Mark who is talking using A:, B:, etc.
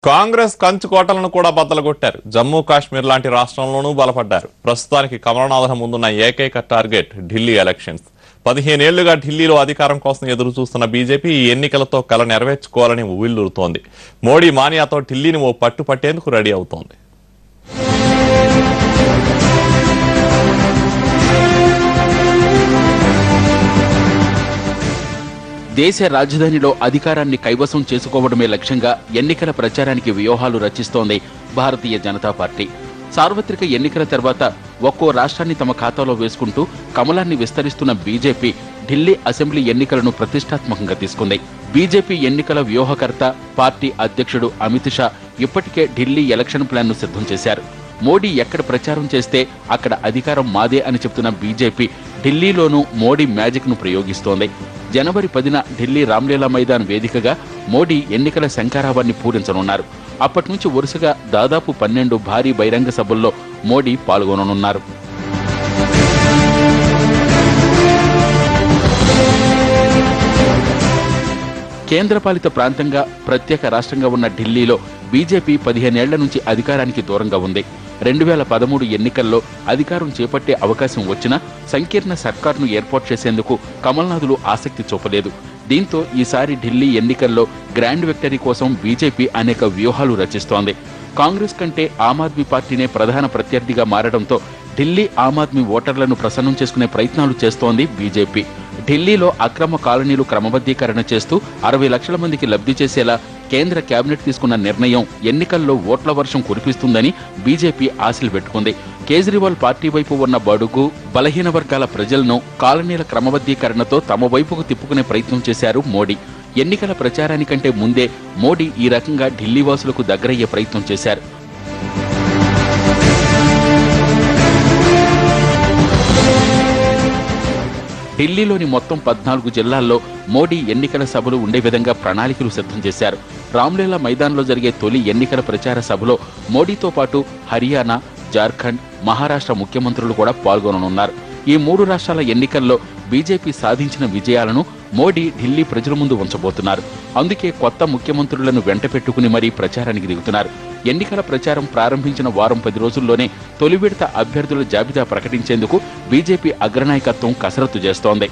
A: కాంగ్రెస్ కంచుకోటలను కూడా బద్దలుగొట్టారు. జమ్మూ కాశ్మీర్ లాంటి రాష్ట్రంలోనూ బలపడ్డారు. ప్రస్తుతానికి కమలనాథన్ ముందున్న ఏకైక టార్గెట్ ఢిల్లీ ఎలక్షన్స్. 15 ఏళ్లుగా ఢిల్లీలో అధికారం కోసం ఎదురు చూస్తున్న బీజేపీ ఈ ఎన్నికలతో కల నెరవేర్చుకోవాలని ఉవ్విళ్లూరుతోంది. మోడీ మానియాతో ఢిల్లీని ఓ పట్టు పట్టేందుకు రెడీ అవుతోంది.
B: దేశ రాజధానిలో అధికారాన్ని కైవసం చేసుకోవడమే లక్ష్యంగా ఎన్నికల ప్రచారానికి వ్యూహాలు రచిస్తోంది భారతీయ జనతా పార్టీ. సార్వత్రిక ఎన్నికల తర్వాత ఒక్కో రాష్ట్రాన్ని తమ ఖాతాలో వేసుకుంటూ కమలాన్ని విస్తరిస్తున్న బీజేపీ ఢిల్లీ అసెంబ్లీ ఎన్నికలను ప్రతిష్టాత్మకంగా తీసుకుంది. బీజేపీ ఎన్నికల వ్యూహకర్త, పార్టీ అధ్యక్షుడు అమిత్ షా ఇప్పటికే ఢిల్లీ ఎలక్షన్ ప్లాన్ ను సిద్ధం చేశారు. మోడీ ఎక్కడ ప్రచారం చేస్తే అక్కడ అధికారం మాదే అని చెబుతున్న బీజేపీ ఢిల్లీలోనూ మోడీ మ్యాజిక్ ను ప్రయోగిస్తోంది. జనవరి 10న ఢిల్లీ రామ్లీలా మైదాన్ వేదికగా మోడీ ఎన్నికల శంఖారావాన్ని పూరించనున్నారు. అప్పటి నుంచి వరుసగా దాదాపు 12 భారీ బహిరంగ సభల్లో మోడీ పాల్గొననున్నారు. కేంద్రపాలిత ప్రాంతంగా ప్రత్యేక రాష్ట్రంగా ఉన్న ఢిల్లీలో బీజేపీ 15 ఏళ్ల నుంచి అధికారానికి దూరంగా ఉంది. 2013 ఎన్నికల్లో అధికారం చేపట్టే అవకాశం వచ్చినా సంకీర్ణ సర్కార్ను ఏర్పాటు చేసేందుకు కమల్నాథులు ఆసక్తి చూపలేదు. దీంతో ఈసారి ఢిల్లీ ఎన్నికల్లో గ్రాండ్ విక్టరీ కోసం బీజేపీ అనేక వ్యూహాలు రచిస్తోంది. కాంగ్రెస్ కంటే ఆమ్ ఆద్మీ పార్టీనే ప్రధాన ప్రత్యర్థిగా మారడంతో ఢిల్లీ ఆమ్ ఆద్మీ ఓటర్లను ప్రసన్నం చేసుకునే ప్రయత్నాలు చేస్తోంది బీజేపీ. ఢిల్లీలో అక్రమ కాలనీలు క్రమబద్ధీకరణ చేస్తూ 60 లక్షల మందికి లబ్ధి చేసేలా కేంద్ర కేబినెట్ తీసుకున్న నిర్ణయం ఎన్నికల్లో ఓట్ల వర్షం కురిపిస్తుందని బీజేపీ ఆశలు పెట్టుకుంది. కేజ్రీవాల్ పార్టీ వైపు ఉన్న బడుగు, బలహీన వర్గాల ప్రజలను కాలనీల క్రమబద్ధీకరణతో తమ వైపుకు తిప్పుకునే ప్రయత్నం చేశారు మోడీ. ఎన్నికల ప్రచారానికంటే ముందే మోడీ ఈ రకంగా ఢిల్లీ వాసులకు దగ్గరయ్యే ప్రయత్నం చేశారు. ఢిల్లీలోని మొత్తం 14 జిల్లాల్లో మోడీ ఎన్నికల సభలు ఉండే విధంగా ప్రణాళికలు సిద్ధం చేశారు. రామ్లీలా మైదాన్లో జరిగే తొలి ఎన్నికల ప్రచార సభలో మోడీతో పాటు హర్యానా, జార్ఖండ్, మహారాష్ట్ర ముఖ్యమంత్రులు కూడా పాల్గొననున్నారు. ఈ 3 రాష్ట్రాల ఎన్నికల్లో బీజేపీ సాధించిన విజయాలను మోడీ ఢిల్లీ ప్రజల ముందు ఉంచబోతున్నారు. అందుకే కొత్త ముఖ్యమంత్రులను వెంట పెట్టుకుని మరీ ప్రచారానికి దిగుతున్నారు. ఎన్నికల ప్రచారం ప్రారంభించిన వారం 10 రోజుల్లోనే తొలి విడత అభ్యర్థుల జాబితా ప్రకటించేందుకు బీజేపీ అగ్రనాయకత్వం కసరత్తు చేస్తోంది.